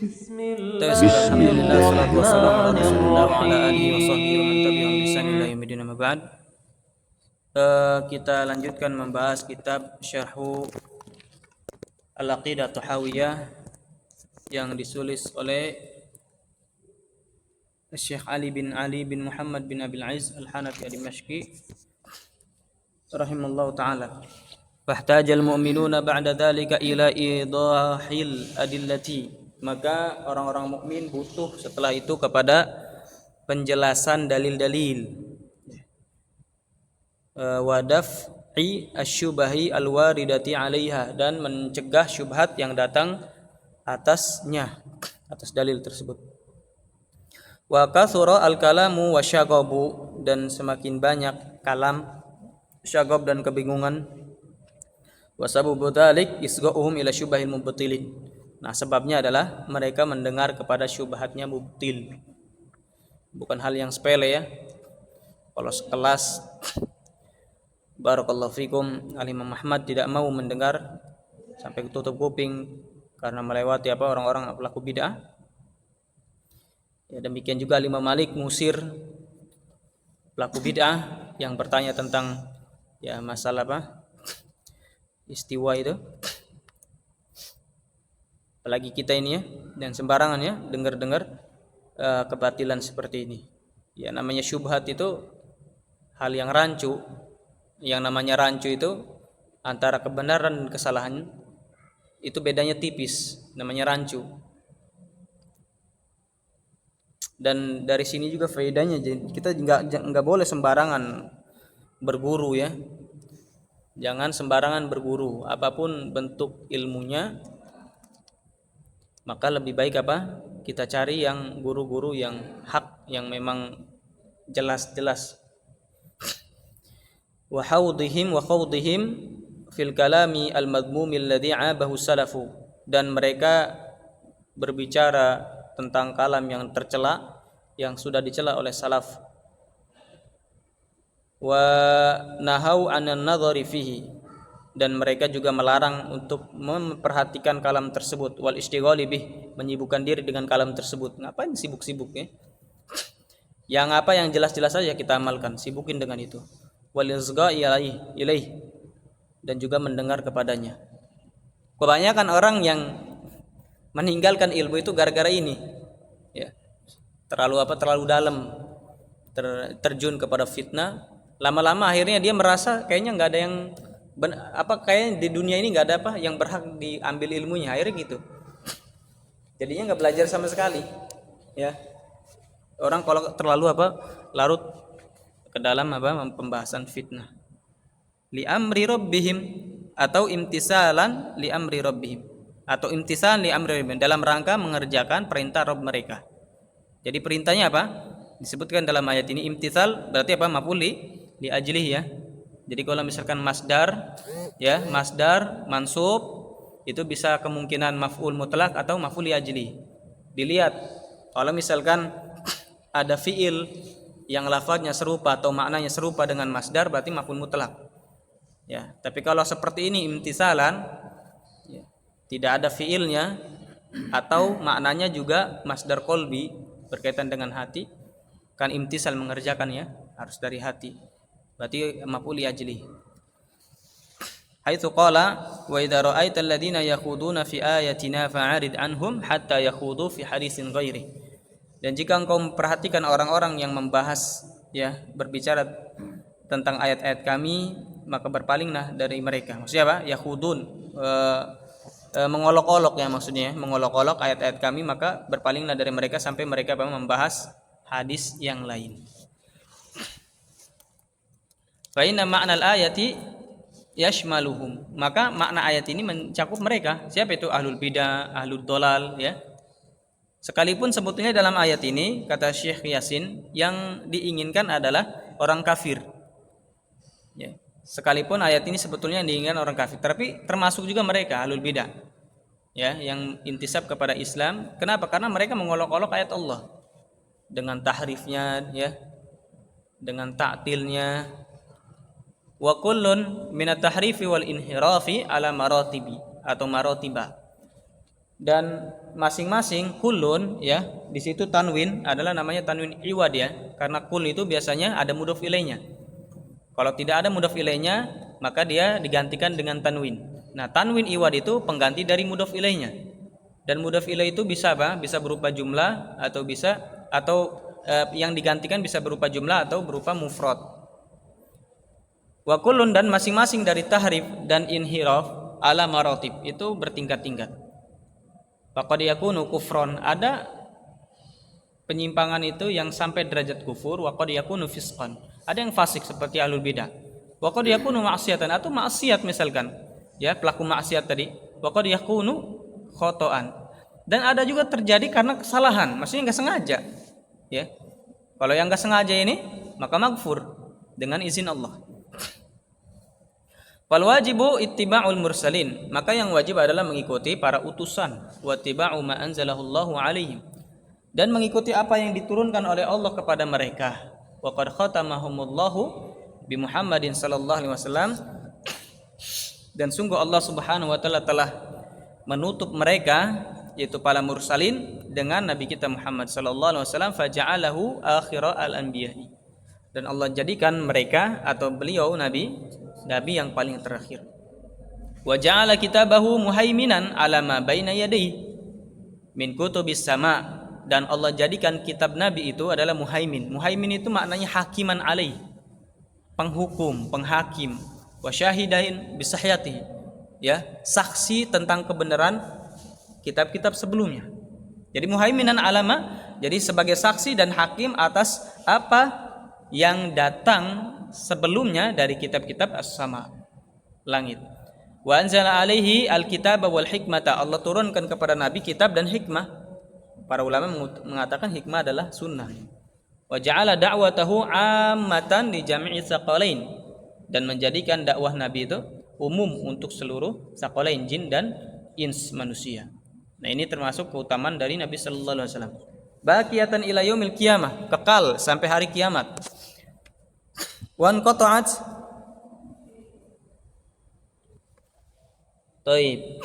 Alhamdulillah, salatu wassalamu ala Rasulillah wa ala alihi wa sahbihi wa man tabi'ahum bi ihsan ila yaumil amma ba'd. Kita lanjutkan membahas kitab Syarhu Al-Aqidah Tahawiyah yang ditulis oleh Syekh Ali bin Muhammad bin Abil Aiz Al-Hanafi Ad-Dimashqi rahimallahu taala. Fahtajal mu'minuna ba'da dzalika ila idahil adillati, maka orang-orang mukmin butuh setelah itu kepada penjelasan dalil-dalil, wa daf'i asyubahi alwaridati 'alaiha, dan mencegah syubhat yang datang atasnya, atas dalil tersebut. Wa kathura al-kalamu wasyaghabu, dan semakin banyak kalam, syagab dan kebingungan. Wa sababu dzalik isgha'uhum ila syubahil mubtilin. Nah, sebabnya adalah mereka mendengar kepada syubhatnya mubtil. Bukan hal yang sepele ya. Kalau sekelas barakallahu fikum Al-Imam Ahmad tidak mau mendengar sampai tutup kuping karena melewati orang-orang pelaku bid'ah. Ya, demikian juga Imam Malik ngusir pelaku bid'ah yang bertanya tentang ya masalah istiwa itu. Apalagi kita ini ya, dan sembarangan ya dengar-dengar kebatilan seperti ini. Ya, namanya syubhat itu hal yang rancu. Yang namanya rancu itu antara kebenaran dan kesalahan itu bedanya tipis, namanya rancu. Dan dari sini juga faedahnya, kita nggak boleh sembarangan berguru ya. Jangan sembarangan berguru, apapun bentuk ilmunya, maka lebih baik kita cari yang guru-guru yang hak, yang memang jelas-jelas. Wa haudihim fil kalami al-madmum alladhi 'abahu salafu, dan mereka berbicara tentang kalam yang tercela, yang sudah dicela oleh salaf. Wa nahau 'anan nadhari fihi, dan mereka juga melarang untuk memperhatikan kalam tersebut. Wal istighali bih, menyibukkan diri dengan kalam tersebut. Ngapain sibuk-sibuk ya? Yang jelas-jelas saja kita amalkan, sibukin dengan itu. Wal izgha'i ilaih, dan juga mendengar kepadanya. Kebanyakan orang yang meninggalkan ilmu itu gara-gara ini. Ya. Terlalu dalam, terjun kepada fitnah. Lama-lama akhirnya dia merasa kayaknya nggak ada yang kayaknya di dunia ini nggak ada yang berhak diambil ilmunya, akhirnya gitu. Jadinya nggak belajar sama sekali. Ya. Orang kalau terlalu larut ke dalam pembahasan fitnah. Li amri rabbihim, atau imtisalan li amri rabbihim, atau imtisalan li amri rabbihim, dalam rangka mengerjakan perintah Rabb mereka. Jadi perintahnya apa? Disebutkan dalam ayat ini imtisal, berarti maf'ul li ajlihi ya. Jadi kalau misalkan masdar mansub itu bisa kemungkinan maf'ul mutlak atau maf'ul li ajlihi. Dilihat kalau misalkan ada fiil yang lafaznya serupa atau maknanya serupa dengan masdar, berarti maf'ul mutlak. Ya, tapi kalau seperti ini imtisalan, ya, tidak ada fiilnya atau maknanya juga masdar qalbi, berkaitan dengan hati, kan imtisal mengerjakan ya, harus dari hati. Berarti maf'ul li ajli. Haitsu qala wa idza ra'aita alladziina yakhuduna fi ayatina fa'arid anhum hatta yakhudu fi haditsin ghairi. Dan jika engkau memperhatikan orang-orang yang membahas ya, berbicara tentang ayat-ayat kami, maka berpalinglah dari mereka. Maksudnya apa? Yakhudun, mengolok-olok ya, maksudnya mengolok-olok ayat-ayat kami, maka berpalinglah dari mereka sampai mereka membahas hadis yang lain. Fa inna ma'nal ayati yashmaluhum, maka makna ayat ini mencakup mereka. Siapa itu? Ahlul bidah, ahlul dolal ya. Sekalipun sebetulnya dalam ayat ini kata Syekh Yasin yang diinginkan adalah orang kafir. Ya. Sekalipun ayat ini sebetulnya yang diinginkan orang kafir, tapi termasuk juga mereka ahlul bidah. Ya, yang intisab kepada Islam. Kenapa? Karena mereka mengolok-olok ayat Allah dengan tahrifnya ya, dengan ta'tilnya. Wa kullun minat tahrifi wal inhirafi ala maratibi atau maratiba. Dan masing-masing kulun ya, di situ tanwin adalah namanya tanwin iwad ya, karena kul itu biasanya ada mudhof ilaihnya. Kalau tidak ada mudhof ilaihnya, maka dia digantikan dengan tanwin. Nah, tanwin iwad itu pengganti dari mudhof ilaihnya. Dan mudhof ilaih itu bisa apa? Bisa berupa jumlah atau yang digantikan bisa berupa jumlah atau berupa mufrad. Wa kullun, dan masing-masing dari tahrif dan inhiraf ala maratib itu bertingkat-tingkat. Faqad yakunu kufron, ada penyimpangan itu yang sampai derajat kufur, wa qad yakunu fisqan, ada yang fasik seperti ahlul bidah, wa qad yakunu ma'siyatan, atau maksiat misalkan ya, pelaku maksiat tadi, wa qad yakunu khotoan, dan ada juga terjadi karena kesalahan, maksudnya enggak sengaja ya. Kalau yang enggak sengaja ini maka maghfur dengan izin Allah. Fal wajibu ittiba'ul mursalin, maka yang wajib adalah mengikuti para utusan, wa ittiba'u ma anzalahullahu alaihim, dan mengikuti apa yang diturunkan oleh Allah kepada mereka. Wa qad khatamahumullahu bi Muhammadin sallallahu alaihi wasallam, dan sungguh Allah Subhanahu wa taala telah menutup mereka, yaitu para mursalin, dengan nabi kita Muhammad sallallahu alaihi wasallam, faja'alahu akhira al-anbiya'i, dan Allah jadikan mereka atau beliau nabi yang paling terakhir. Wa ja'ala kitabahu muhaiminan ala ma baina yadayhi min kutubis sama, dan Allah jadikan kitab nabi itu adalah muhaimin. Muhaimin itu maknanya hakiman alaih, penghukum, penghakim. Wa syahidain bisahiyatihi, ya, saksi tentang kebenaran kitab-kitab sebelumnya. Jadi muhaiminan alama, jadi sebagai saksi dan hakim atas apa yang datang sebelumnya dari kitab-kitab as-sama, langit. Wa anzala alaihi alkitaba wal hikmata, Allah turunkan kepada nabi kitab dan hikmah. Para ulama mengatakan hikmah adalah sunnah. Wa ja'ala da'watahu ammatan li jami'i tsaqalain, dan menjadikan dakwah nabi itu umum untuk seluruh tsaqalain, jin dan ins, manusia. Nah, ini termasuk keutamaan dari Nabi sallallahu alaihi wasallam. Baqiyatan ila yaumil qiyamah, kekal sampai hari kiamat. Wan qata'at. Taib.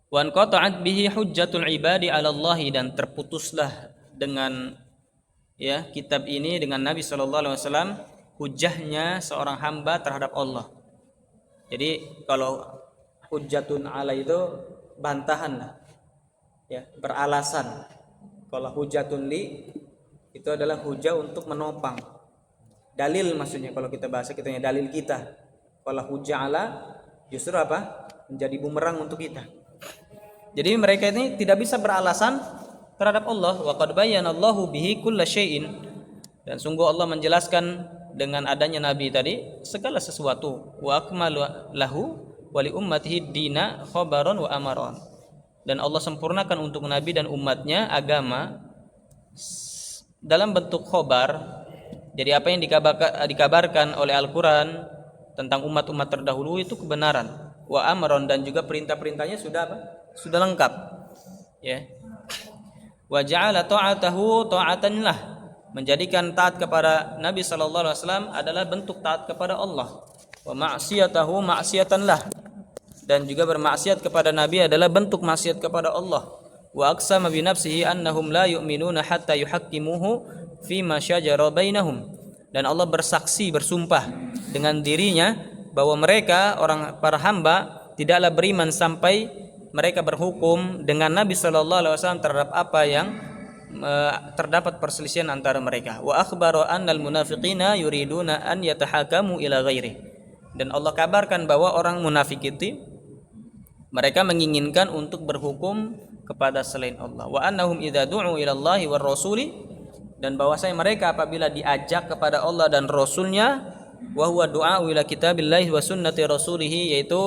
Wan qata'at bihi hujjatul ibadi 'ala Allah, dan terputuslah dengan ya kitab ini, dengan Nabi sallallahu alaihi wasallam, hujahnya seorang hamba terhadap Allah. Jadi kalau hujjatun 'ala itu bantahan lah. Ya, beralasan. Kalau hujatun li itu adalah hujah untuk menopang. Dalil maksudnya, kalau kita bahasa kitanya dalil kita. Kalau hujah ala justru apa? Menjadi bumerang untuk kita. Jadi mereka ini tidak bisa beralasan terhadap Allah. Wa qad bayyana Allahu bihi kulla syai'in, dan sungguh Allah menjelaskan dengan adanya nabi tadi segala sesuatu. Wa akmalu lahu wa li ummatihi dina khabaran wa amaran, dan Allah sempurnakan untuk nabi dan umatnya agama dalam bentuk khobar. Jadi apa yang dikabarkan oleh Al-Quran tentang umat-umat terdahulu itu kebenaran. Wa amron, dan juga perintah-perintahnya sudah apa? Sudah lengkap. Ya. Wa ja'ala ta'atahu ta'atan lah, menjadikan taat kepada Nabi sallallahu alaihi wasallam adalah bentuk taat kepada Allah. Wa ma'siyatahu ma'siyatan lah, dan juga bermaksiat kepada Nabi adalah bentuk maksiat kepada Allah. Wa aqsama bi nafsihi annahum la yu'minuna hatta yuhaqqimuhu fima syajara bainahum, dan Allah bersaksi, bersumpah dengan dirinya bahwa mereka para hamba tidaklah beriman sampai mereka berhukum dengan Nabi sallallahu alaihi wasallam terhadap apa yang terdapat perselisihan antara mereka. Wa akhbara annal munafiqina yuriduna an yatahakamu ila ghairi, dan Allah kabarkan bahwa orang munafik itu mereka menginginkan untuk berhukum kepada selain Allah. Wa annahum idza du'u ila Allahi war rasuli, dan bahwasanya mereka apabila diajak kepada Allah dan Rasulnya, wa huwa du'a ila kitabillahi wa sunnati rasulih, yaitu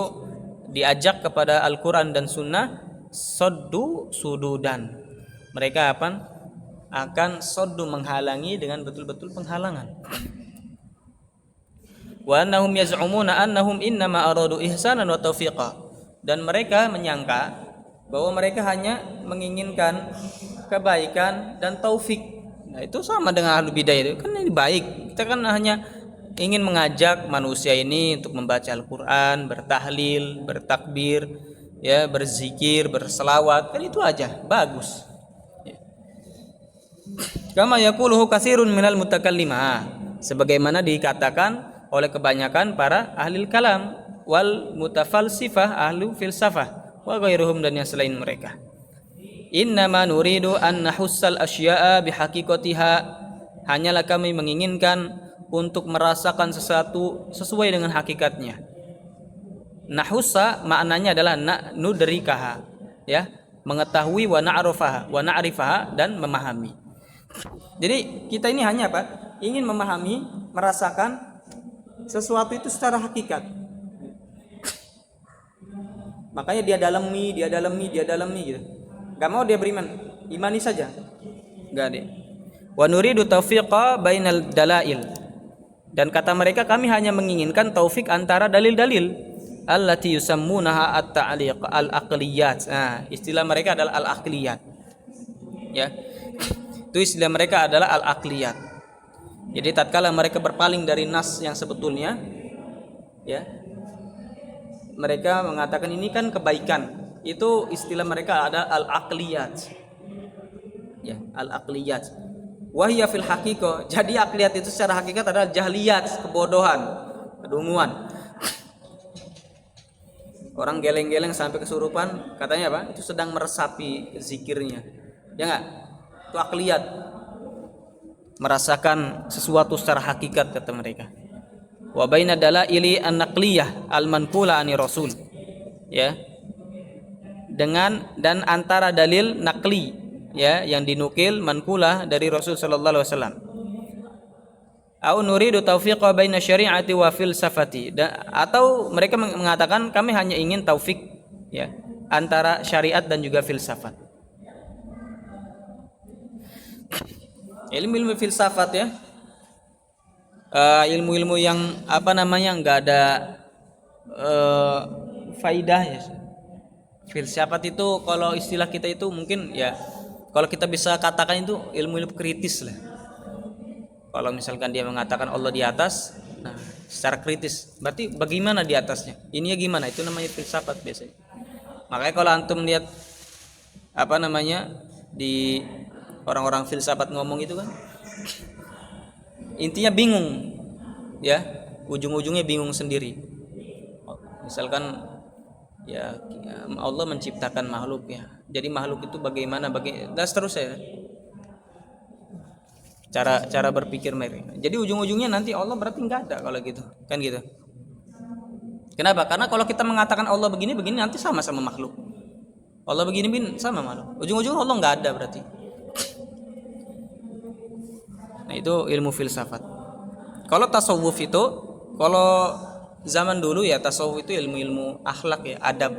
diajak kepada Al-Quran dan Sunnah, soddu sududan, mereka akan soddu, menghalangi dengan betul-betul penghalangan. Wa annahum yaz'umuna annahum innama aradu ihsanan wa taufiqa, dan mereka menyangka bahwa mereka hanya menginginkan kebaikan dan taufik. Nah, itu sama dengan ahlu bidah itu. Kan ini baik. Kita kan hanya ingin mengajak manusia ini untuk membaca Al-Qur'an, bertahlil, bertakbir, ya, berzikir, berselawat, kan itu aja, bagus. Kama yaquluhu katsirun minal mutakallimah, sebagaimana dikatakan oleh kebanyakan para ahli kalam, wal mutafalsifah, ahli filsafah, wa ghairuhum, dan yang selain mereka. Innama nuridu an nahussal asya'a bihaqiqatiha, hanyalah kami menginginkan untuk merasakan sesuatu sesuai dengan hakikatnya. Nahussa maknanya adalah nudrikaha, ya, mengetahui, wa na'rifaha, dan memahami. Jadi kita ini hanya apa? Ingin memahami, merasakan sesuatu itu secara hakikat. Makanya dia dalami gitu. Gak mau dia beriman, imani saja. Gak deh. Wa nuridu taufiqa bainal dalail. Dan kata mereka, kami hanya menginginkan taufik antara dalil-dalil. Allati yusammunaha at-ta'liq al-aqliyat. Nah, istilah mereka adalah al-aqliyat. Ya. Itu istilah mereka adalah al-aqliyat. Jadi tatkala mereka berpaling dari nas yang sebetulnya, ya, mereka mengatakan ini kan kebaikan. Itu istilah mereka ada al-aqliyat. Ya, al-aqliyat. Wahya fil haqiqah. Jadi akliyat itu secara hakikat adalah jahliyat, kebodohan, kedunguan. Orang geleng-geleng sampai kesurupan, katanya apa? Itu sedang meresapi zikirnya. Ya enggak? Itu akliyat. Merasakan sesuatu secara hakikat, kata mereka. Wa baina dalaili an-naqliyah al-manqula ani rasul. Ya. Dan antara dalil naqli, ya, yang dinukil mankulah dari Rasul sallallahu alaihi wasallam. Au nuridu taufiqa baina syari'ati wa filsafati, atau mereka mengatakan kami hanya ingin taufik, ya, antara syariat dan juga filsafat. Ilmu-ilmu filsafat, ya, ilmu-ilmu yang apa namanya enggak ada faidahnya. Filsafat itu kalau istilah kita itu mungkin, ya, kalau kita bisa katakan itu ilmu-ilmu kritis lah. Kalau misalkan dia mengatakan Allah di atas, nah secara kritis, berarti bagaimana di atasnya? Ininya gimana? Itu namanya filsafat biasanya. Makanya kalau antum lihat apa namanya di orang-orang filsafat ngomong itu kan, intinya bingung, ya, ujung-ujungnya bingung sendiri. Misalkan, ya, Allah menciptakan makhluk, ya. Jadi makhluk itu bagaimana, dan seterusnya. Cara berpikir mereka. Jadi ujung-ujungnya nanti Allah berarti enggak ada kalau gitu. Kan gitu. Kenapa? Karena kalau kita mengatakan Allah begini nanti sama-sama makhluk. Allah begini sama makhluk. Ujung-ujungnya Allah enggak ada berarti. Nah, itu ilmu filsafat. Kalau tasawuf itu, kalau zaman dulu, ya, tasawuf itu ilmu-ilmu akhlak, ya, adab.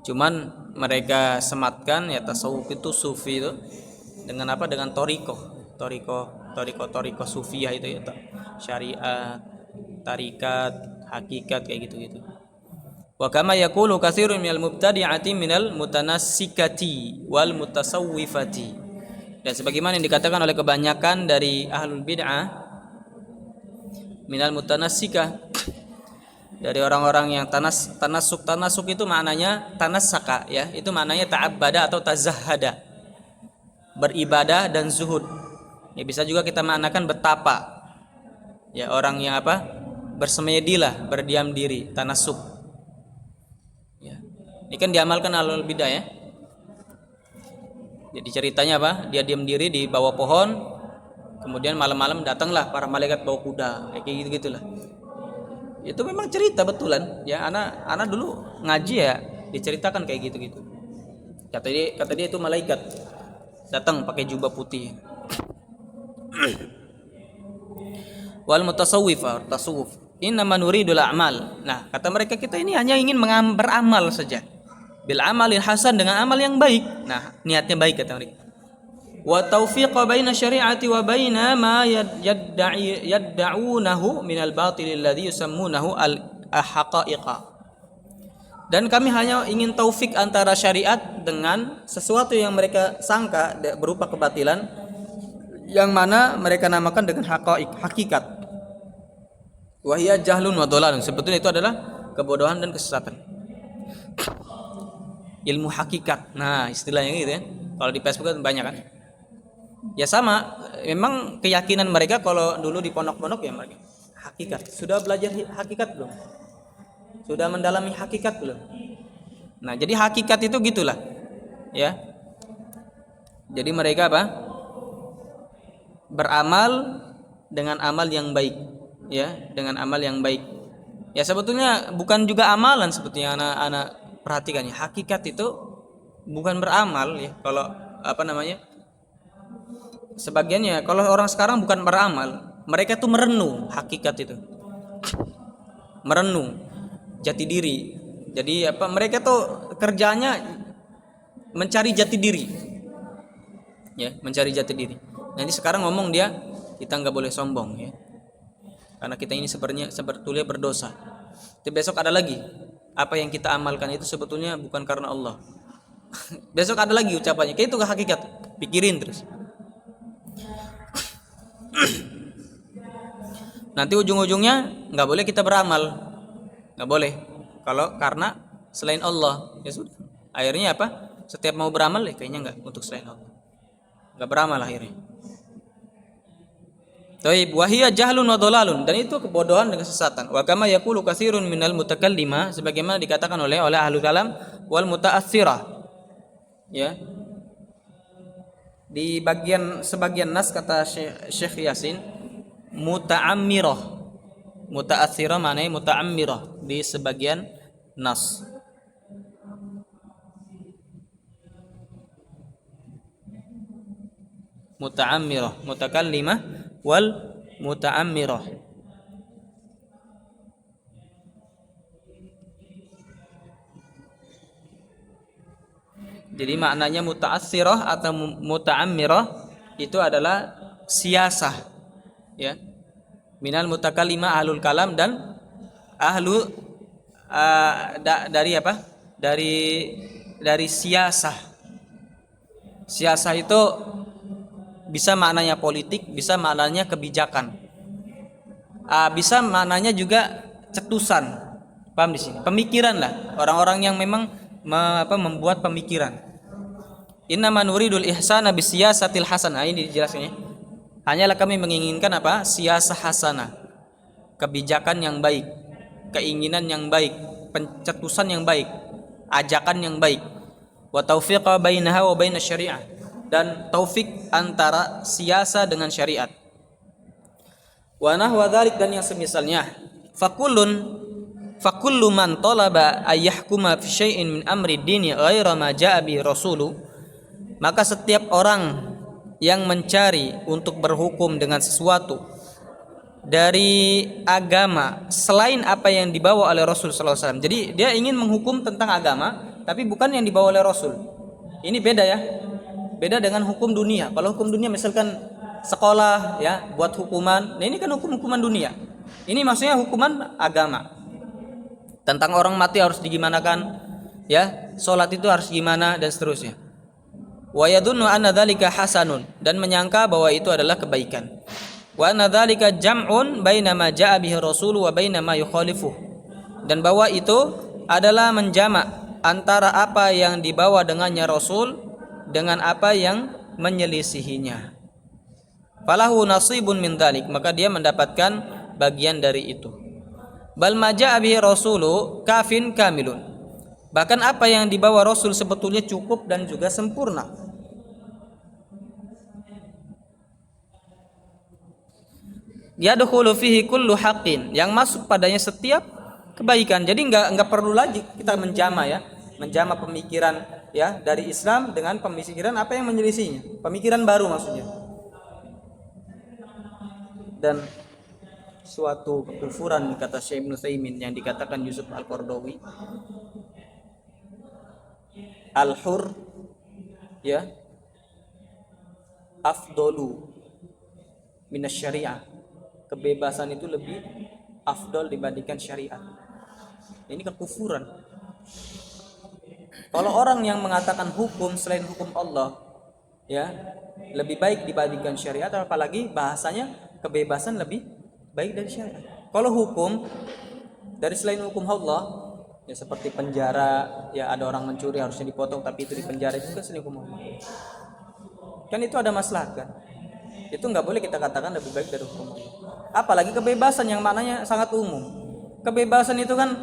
Cuman mereka sematkan, ya, tasawuf itu sufi itu dengan apa? Dengan toriko sufiyah itu, ya, syariat, tarikat, hakikat, kayak gitu. Wa kama yaqulu katsirun minal mubtadi'ati minal mutanassikati wal mutasawwifati. Dan sebagaimana yang dikatakan oleh kebanyakan dari ahlul bid'ah, minal mutanassikah, dari orang-orang yang tanasuk itu maknanya tanassaka, ya, itu maknanya ta'abbada atau tazahhada, beribadah dan zuhud. Ya, bisa juga kita maknakan betapa, ya, orang yang apa? Bersemedilah, berdiam diri, tanasuk. Ya. Ini kan diamalkan ahlul bidah, ya. Jadi ceritanya apa? Dia diam diri di bawah pohon, kemudian malam-malam datanglah para malaikat bawa kuda, kayak gitulah. Itu memang cerita betulan, ya. Anak dulu ngaji, ya, diceritakan kayak gitu. Kata dia itu malaikat datang pakai jubah putih. Wal mutasawwifah, tasawuf, innama nuridul a'mal. Nah, kata mereka, kita ini hanya ingin beramal saja. Bil amalil hasan, dengan amal yang baik. Nah, niatnya baik, kata mereka. Wa taufiqa baina syari'ati wa baina ma yadda'unahu minal batil alladhi yusammunahu al-haqa'iqa. Dan kami hanya ingin taufik antara syariat dengan sesuatu yang mereka sangka berupa kebatilan, yang mana mereka namakan dengan hakikat. Wahia jahlun wa dhalalun. Sebetulnya itu adalah kebodohan dan kesesatan. Ilmu hakikat. Nah, istilahnya gitu ya. Kalau di Facebook kan banyak kan. Ya sama, memang keyakinan mereka kalau dulu di pondok-pondok ya mereka hakikat. Sudah belajar hakikat belum? Sudah mendalami hakikat belum? Nah, jadi hakikat itu gitulah. Ya. Jadi mereka apa? Beramal dengan amal yang baik, ya, dengan amal yang baik. Ya sebetulnya bukan juga amalan sebetulnya anak-anak perhatikan ya. Hakikat itu bukan beramal ya. Kalau apa namanya? Sebagiannya kalau orang sekarang bukan beramal, mereka tuh merenung hakikat itu. Merenung jati diri. Jadi apa mereka tuh kerjanya mencari jati diri. Ya, mencari jati diri. Nanti sekarang ngomong dia kita nggak boleh sombong ya. Karena kita ini sebetulnya berdosa. Tapi besok ada lagi. Apa yang kita amalkan itu sebetulnya bukan karena Allah. Besok ada lagi ucapannya. Kayak itu hakikat. Pikirin terus. Nanti ujung-ujungnya nggak boleh kita beramal, nggak boleh. Kalau karena selain Allah ya sudah. Akhirnya apa? Setiap mau beramal ya kayaknya nggak untuk selain Allah, nggak beramal akhirnya. Taib wahia jahlun wa dhalalun, dan itu kebodohan dan kesesatan. Wa kama yaqulu katsirun minal mutakallima, sebagaimana dikatakan oleh ahlul kalam wal mutaatsirah. Ya. Di sebagian nas kata Syekh Yasin muta'ammirah. Mutaatsirah maknanya muta'ammirah di sebagian nas. Muta'ammirah, mutakallimah wal muta'ammirah. Jadi maknanya muta'assirah atau muta'ammirah itu adalah siasah ya. Minal mutakallimah ahlul kalam dan ahlu dari apa? Dari siasah. Siasah itu bisa maknanya politik, bisa maknanya kebijakan. Bisa maknanya juga cetusan. Paham di sini? Pemikiran lah. Orang-orang yang memang membuat pemikiran. Innama nuridul ihsana bisiyasatil hasanah. Ini dijelaskannya. Hanyalah kami menginginkan apa? Siyasah hasanah. Kebijakan yang baik, keinginan yang baik, pencetusan yang baik, ajakan yang baik. Wa taufiqa bainaha wa baina syariah. Dan taufik antara siyasa dengan syariat. Wa nahwa dzalik, dan yang semisalnya. Fakullu man talaba ayyahkuma fi syai'in min amri dini ghaira ma ja'a bi rasulu, maka setiap orang yang mencari untuk berhukum dengan sesuatu dari agama selain apa yang dibawa oleh Rasul sallallahu alaihi wasallam. Jadi dia ingin menghukum tentang agama tapi bukan yang dibawa oleh Rasul. Ini beda ya. Beda dengan hukum dunia. Kalau hukum dunia misalkan sekolah ya buat hukuman, nah ini kan hukuman dunia. Ini maksudnya hukuman agama. Tentang orang mati harus digimanakan, ya, salat itu harus gimana dan seterusnya. Wa yadunnu anna dzalika hasanun, dan menyangka bahwa itu adalah kebaikan. Wa anna dzalika jam'un baina ma jaa'a bihi rasul wa baina ma yukhalifuh, dan bahwa itu adalah menjamak antara apa yang dibawa dengannya Rasul dengan apa yang menyelisihinya. Falahu nasibun min dzalik, maka dia mendapatkan bagian dari itu. Bal ma jaa'a bihi rasulu kafin kamilun, bahkan apa yang dibawa Rasul sebetulnya cukup dan juga sempurna. Yadkhulu fihi kullu haqqin, yang masuk padanya setiap kebaikan. Jadi enggak perlu lagi kita menjama ya, menjama pemikiran ya dari Islam dengan pemikiran apa yang menyelisihinya, pemikiran baru maksudnya. Dan suatu kekufuran kata Syekh Ibnu Utsaimin yang dikatakan Yusuf Al-Qaradawi, al-hur ya afdalu minas syariah, kebebasan itu lebih afdal dibandingkan syariat. Ini kekufuran. Kalau orang yang mengatakan hukum selain hukum Allah ya lebih baik dibandingkan syariat, apalagi bahasanya kebebasan lebih baik dari syariat. Kalau hukum dari selain hukum Allah, ya seperti penjara, ya ada orang mencuri harusnya dipotong tapi itu di penjara, itu kan selain hukum Allah. Kan itu ada maslahat kan. Itu nggak boleh kita katakan lebih baik dari hukum Allah. Apalagi kebebasan yang maknanya sangat umum. Kebebasan itu kan,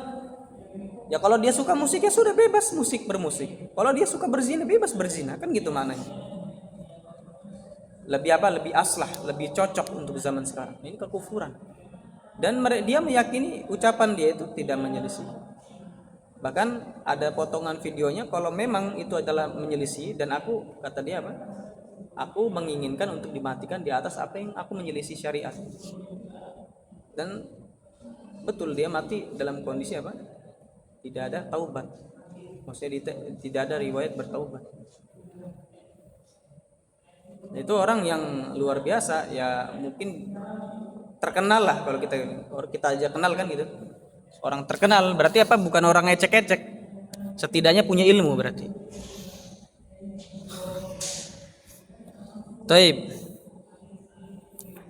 ya kalau dia suka musik ya sudah bebas bermusik. Kalau dia suka berzina bebas berzina, kan gitu maknanya. Lebih aslah, lebih cocok untuk zaman sekarang. Ini kekufuran. Dan dia meyakini ucapan dia itu tidak menyelisih. Bahkan ada potongan videonya kalau memang itu adalah menyelisih, dan aku, kata dia apa? Aku menginginkan untuk dimatikan di atas apa yang aku menyelisih syariat. Dan betul dia mati dalam kondisi apa? Tidak ada taubat. Maksudnya tidak ada riwayat bertaubat. Itu orang yang luar biasa, ya mungkin terkenal lah, kalau kita aja kenal kan gitu. Orang terkenal berarti apa? Bukan orang ecek-ecek. Setidaknya punya ilmu berarti. Taib.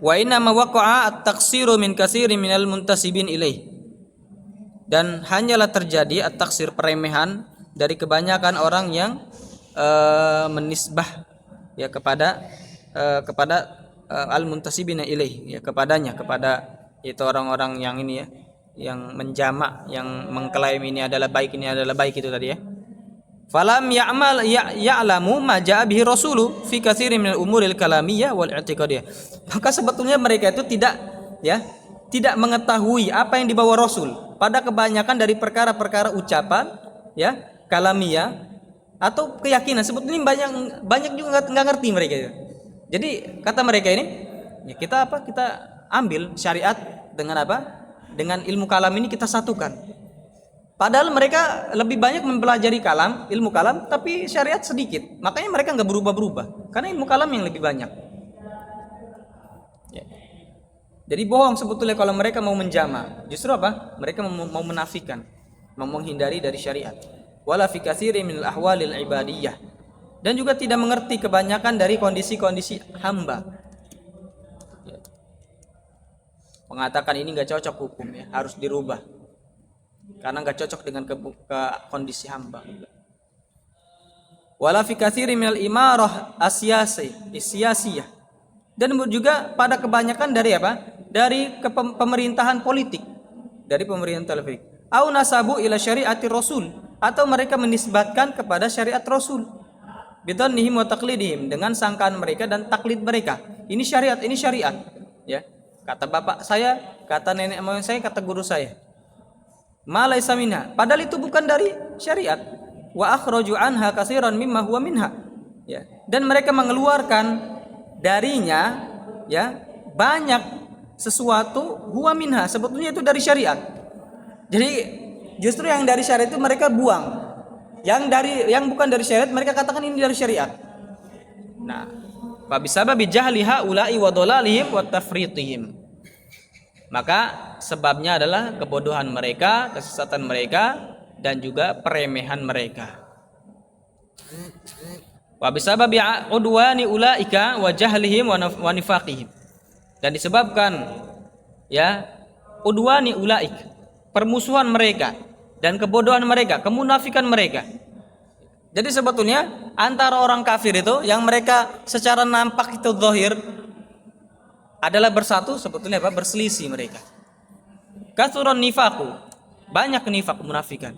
Wa inna ma waqa'a at-taqsiru min katsirin minal muntasibin ilaih. Dan hanyalah terjadi at-taqsir, peremehan dari kebanyakan orang yang menisbah ya kepada al-muntasibina ilaih, ya kepadanya, kepada itu orang-orang yang ini ya, yang menjamak, yang mengklaim ini adalah baik, ini adalah baik, itu tadi ya. Falam ya'lamu ma ja'a bihi rasulu fi katsirin minal umuril kalamiyah wal i'tiqadiyah. Maka sebetulnya mereka itu tidak mengetahui apa yang dibawa Rasul pada kebanyakan dari perkara-perkara ucapan ya, kalamiyah atau keyakinan. Sebetulnya banyak juga nggak ngerti mereka itu. Jadi kata mereka ini, ya kita ambil syariat dengan apa? Dengan ilmu kalam ini kita satukan. Padahal mereka lebih banyak mempelajari ilmu kalam, tapi syariat sedikit. Makanya mereka nggak berubah-berubah, karena ilmu kalam yang lebih banyak. Ya. Jadi bohong sebetulnya kalau mereka mau menjama. Justru apa? Mereka mau menafikan, mau menghindari dari syariat. Wala fi katsirin minal ahwalil ibadiyah. Dan juga tidak mengerti kebanyakan dari kondisi-kondisi hamba. Ya. Mengatakan ini nggak cocok hukumnya, harus dirubah. Karena nggak cocok dengan ke kondisi hamba. Wala fi katsirin minal imarah asiyasiyah. Dan juga pada kebanyakan dari apa? Dari pemerintahan politik, dari pemerintahan politik. Au nasabu ila syariati rasul, atau mereka menisbatkan kepada syariat Rasul. Bidannihim wa taqlidihim, dengan sangkaan mereka dan taklid mereka. Ini syariat, ya. Kata bapak saya, kata nenek moyang saya, kata guru saya. Ma laisa minha, padahal itu bukan dari syariat. Wa akhraju anha katsiran mimma huwa minha. Ya. Dan mereka mengeluarkan darinya ya banyak sesuatu huwa minha, sebetulnya itu dari syariat. Jadi justru yang dari syariat itu mereka buang. Yang bukan dari syariat mereka katakan ini dari syariat. Nah, fa bisababi jahli haula'i wa dhalalihim wa tafritihim. Maka sebabnya adalah kebodohan mereka, kesesatan mereka, dan juga peremehan mereka. Wa bisababi udwani ulaika wa jahlihim wa nifaqihim. Dan disebabkan ya udwani ulaik, permusuhan mereka dan kebodohan mereka, kemunafikan mereka. Jadi sebetulnya antara orang kafir itu yang mereka secara nampak itu zahir adalah bersatu, sebetulnya apa? Berselisih mereka. Kathuran nifaqu, banyak nifaq, munafikan.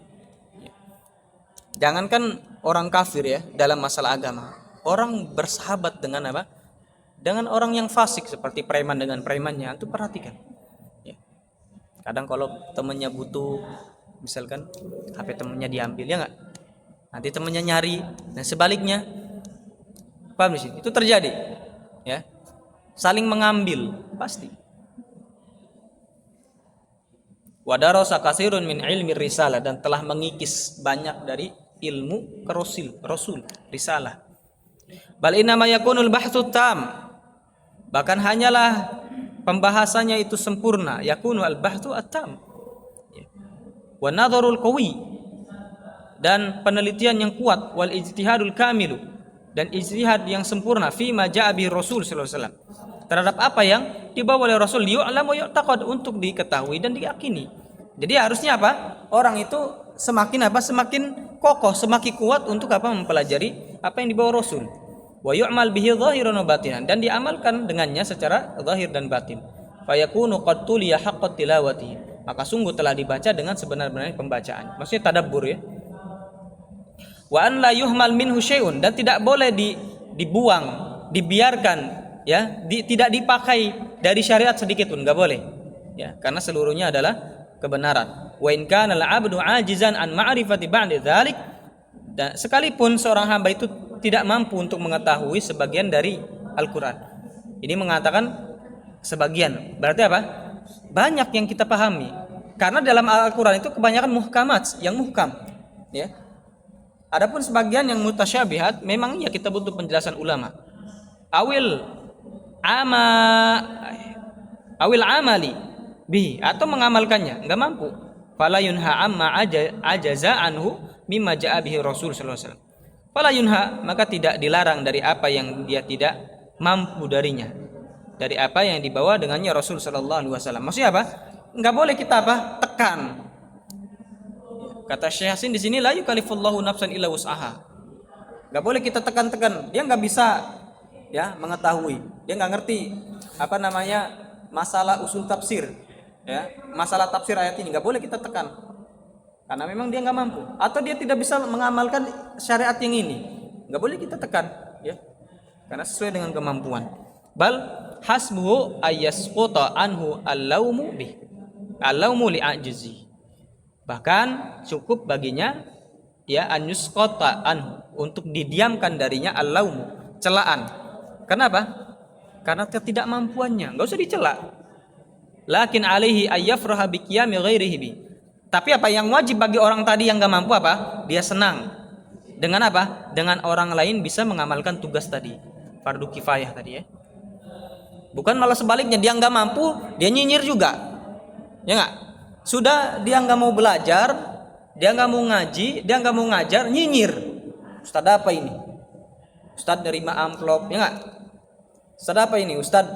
Jangankan orang kafir ya dalam masalah agama, orang bersahabat dengan apa? Dengan orang yang fasik seperti preman dengan premannya, itu perhatikan. Ya. Kadang kalau temannya butuh, misalkan HP temannya diambil, ya nggak? Nanti temannya nyari, dan sebaliknya, paham di sini? Itu terjadi, ya. Saling mengambil, pasti. Wadarasa katsirun min ilmi risalah, dan telah mengikis banyak dari ilmu ke rasul risalah. Bal inna ma yakunul bahtsu tam, bahkan hanyalah pembahasannya itu sempurna, yakunu al bahtsu at-tam. Wa nadharul qawi, dan penelitian yang kuat, wal ijtihadul kamilu, dan ijtihad yang sempurna, fi ma ja'a bi Rasul sallallahu alaihi wasallam, terhadap apa yang dibawa oleh Rasul, yu'lam wa yu'taqad, untuk diketahui dan diyakini. Jadi harusnya apa? Orang itu semakin kokoh, semakin kuat untuk mempelajari apa yang dibawa Rasul. Wa yu'mal bihi zahiran wa batinan, dan diamalkan dengannya secara zahir dan batin. Fa yakunu qad tuliya haqqat tilawati, maka sungguh telah dibaca dengan sebenar-benarnya pembacaan. Maksudnya tadabbur ya. Wa an la yuhmal minhu syai'un, dan tidak boleh dibuang, dibiarkan ya, tidak dipakai dari syariat sedikit pun, enggak boleh. Ya, karena seluruhnya adalah kebenaran. Wa in kana al-'abdu 'ajizan an ma'rifati ba'di dzalik, dan sekalipun seorang hamba itu tidak mampu untuk mengetahui sebagian dari Al-Qur'an. Ini mengatakan sebagian, berarti apa? Banyak yang kita pahami. Karena dalam Al-Qur'an itu kebanyakan muhkamat, yang muhkam, ya. Adapun sebagian yang mutasyabihat memang ya kita butuh penjelasan ulama. Awil amali bi, atau mengamalkannya, enggak mampu. Fala yunha amma ajaza anhu mimma jaa bihi Rasul sallallahu alaihi wasallam. Fala yunha, maka tidak dilarang dari apa yang dia tidak mampu darinya, dari apa yang dibawa dengannya Rasul sallallahu alaihi wasallam. Maksudnya apa? Enggak boleh kita tekan. Kata Syekh Hasin di sini, la yukallifullahu nafsan illa wus'aha. Enggak boleh kita tekan-tekan. Dia enggak bisa ya mengetahui. Dia enggak ngerti masalah usul tafsir. Ya, masalah tafsir ayat ini enggak boleh kita tekan. Karena memang dia enggak mampu, atau dia tidak bisa mengamalkan syariat yang ini. Enggak boleh kita tekan, ya. Karena sesuai dengan kemampuan. Bal hasbuhu ayyasquta anhu al-laumu bih. Al-laumu li'ajizi. Bahkan cukup baginya ya anyusqata anhu, untuk didiamkan darinya al-laumu, celaan. Kenapa? Karena ketidakmampuannya. Enggak usah dicela. Lakin alaihi ayyafraha biqiyami ghairihi bi. Tapi apa yang wajib bagi orang tadi yang enggak mampu apa? Dia senang dengan apa? Dengan orang lain bisa mengamalkan tugas tadi, fardu kifayah tadi ya. Bukan malah sebaliknya, dia enggak mampu, dia nyinyir juga. Ya enggak? Sudah dia enggak mau belajar, dia enggak mau ngaji, dia enggak mau ngajar, nyinyir. Ustaz apa ini? Ustaz nerima amplop, ya enggak? Ustaz apa ini? Ustaz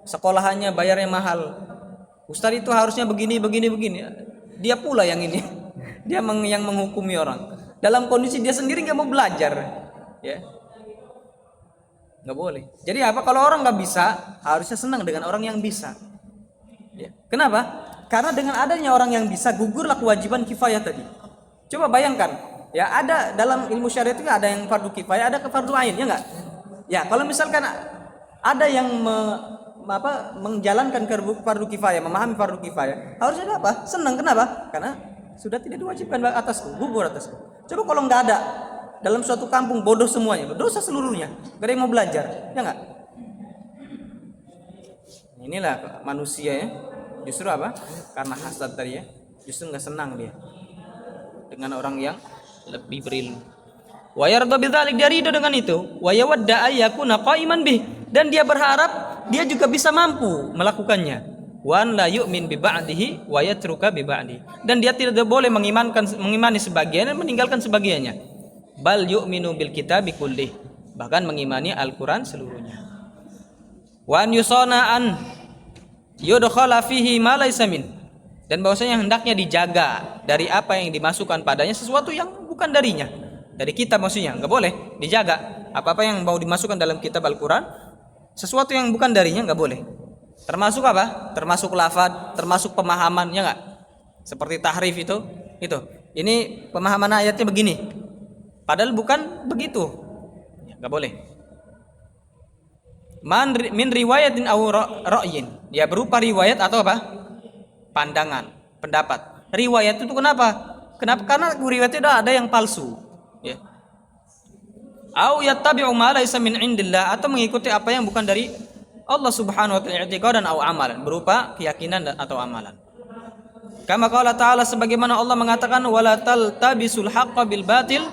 sekolahannya bayarnya mahal. Ustaz itu harusnya begini. Dia pula yang ini. Dia yang menghukumi orang. Dalam kondisi dia sendiri nggak mau belajar, ya. Nggak boleh. Jadi apa? Kalau orang nggak bisa, harusnya senang dengan orang yang bisa. Ya. Kenapa? Karena dengan adanya orang yang bisa, gugurlah kewajiban kifayah tadi. Coba bayangkan, ya, ada dalam ilmu syariat itu ada yang fardu kifayah, ada fardu ain, ya nggak? Ya, kalau misalkan ada yang menjalankan fardu kifayah, memahami fardu kifayah, harusnya ada apa? Senang. Kenapa? Karena sudah tidak diwajibkan atasku, gugur atasku. Coba kalau nggak ada, dalam suatu kampung bodoh semuanya, dosa seluruhnya, nggak ada yang mau belajar, ya nggak? Inilah manusia ya, justru apa? Karena hasad tadi ya, justru nggak senang dia dengan orang yang lebih berilmu. Wa yarda bidzalik, dia ridho dengan itu. Wa yawadda ayyakuna qa'iman bih, dan dia berharap dia juga bisa mampu melakukannya. Wa an la yu'min bi ba'dihi wa yatruka bi ba'di, dan dia tidak boleh mengimani sebagian dan meninggalkan sebagiannya. Bal yu'minu bil kitabi kullih, bahkan mengimani Al-Qur'an seluruhnya. Wa an yusana an yudkhala fihi ma laysa min, dan bahwasanya hendaknya dijaga dari apa yang dimasukkan padanya sesuatu yang bukan darinya. Dari kitab maksudnya, enggak boleh dijaga. Apa-apa yang mau dimasukkan dalam kitab Al-Qur'an, sesuatu yang bukan darinya enggak boleh. Termasuk apa? Termasuk lafaz, termasuk pemahamannya enggak? Seperti tahrif itu. Ini pemahaman ayatnya begini. Padahal bukan begitu. Enggak boleh. Min riwayatin aw ra'yin. Ya, berupa riwayat atau apa? Pandangan, pendapat. Riwayat itu kenapa? Karena riwayat itu ada yang palsu. Ya. Au yattabi'u ma laysa min indillah, atau mengikuti apa yang bukan dari Allah Subhanahu wa ta'ala, i'tiqadan au amalan, berupa keyakinan atau amalan. Kama qala ta'ala, sebagaimana Allah mengatakan, wala taltabisul haqqo bil batil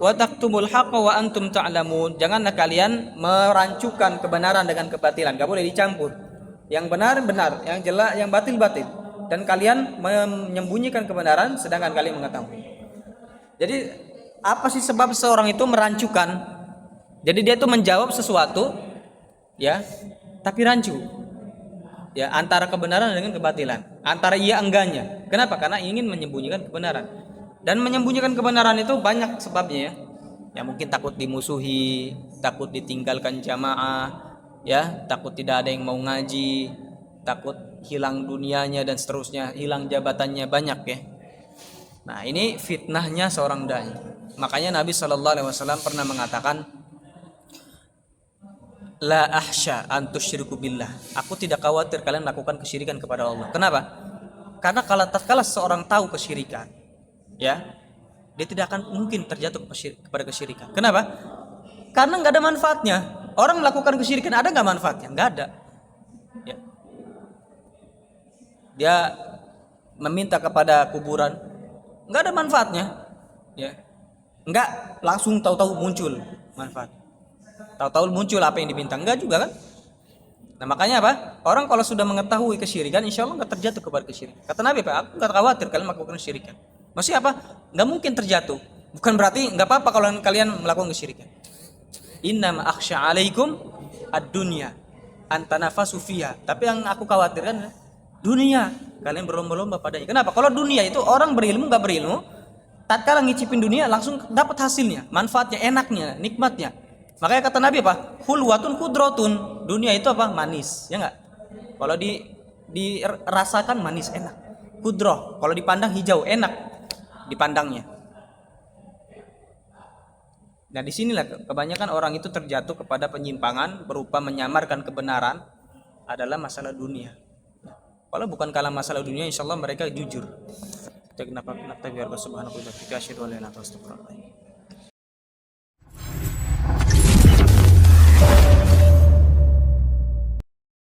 wa taktumul haqqo wa antum ta'lamun. Janganlah kalian merancukan kebenaran dengan kebatilan, enggak boleh dicampur. Yang benar benar, yang jelas, yang batil batil, dan kalian menyembunyikan kebenaran sedangkan kalian mengetahui. Jadi apa sih sebab seorang itu merancukan? Jadi dia itu menjawab sesuatu, ya, tapi rancu. Ya, antara kebenaran dengan kebatilan, antara iya enggaknya. Kenapa? Karena ingin menyembunyikan kebenaran. Dan menyembunyikan kebenaran itu banyak sebabnya ya. Ya mungkin takut dimusuhi, takut ditinggalkan jamaah, ya, takut tidak ada yang mau ngaji, takut hilang dunianya dan seterusnya, hilang jabatannya, banyak ya. Nah, ini fitnahnya seorang dai. Makanya Nabi Shallallahu alaihi wasallam pernah mengatakan, la ahsya an tusyriku billah. Aku tidak khawatir kalian melakukan kesyirikan kepada Allah. Kenapa? Karena kalau tatkala seorang tahu kesyirikan, ya, dia tidak akan mungkin terjatuh kepada kesyirikan. Kenapa? Karena nggak ada manfaatnya. Orang melakukan kesyirikan ada nggak manfaatnya? Nggak ada. Ya. Dia meminta kepada kuburan, nggak ada manfaatnya. Ya. Nggak langsung tahu-tahu muncul manfaat. Tahu-tahu muncul apa yang diminta, enggak juga kan? Nah makanya apa? Orang kalau sudah mengetahui kesyirikan, insya Allah nggak terjatuh kepada kesyirikan. Kata Nabi, Pak, aku nggak khawatir kalian melakukan kesyirikan. Maksudnya apa? Nggak mungkin terjatuh. Bukan berarti nggak apa-apa kalau kalian melakukan kesyirikan. Innama akhsha alaikum ad-dunya antanafasu fiha. Tapi yang aku khawatirkan dunia. Kalian berlomba-lomba padanya. Kenapa? Kalau dunia itu orang berilmu nggak berilmu, tatkala ngicipin dunia langsung dapat hasilnya, manfaatnya, enaknya, nikmatnya. Makanya kata Nabi apa? Hulwatun kudrotun. Dunia itu apa? Manis, ya enggak? Kalau dirasakan manis, enak. Kudroh, kalau dipandang hijau, enak dipandangnya. Nah, disinilah kebanyakan orang itu terjatuh kepada penyimpangan berupa menyamarkan kebenaran adalah masalah dunia. Kalau bukan kalah masalah dunia, insya Allah mereka jujur. Kita kenapa biar subhanahu wa ta'ala.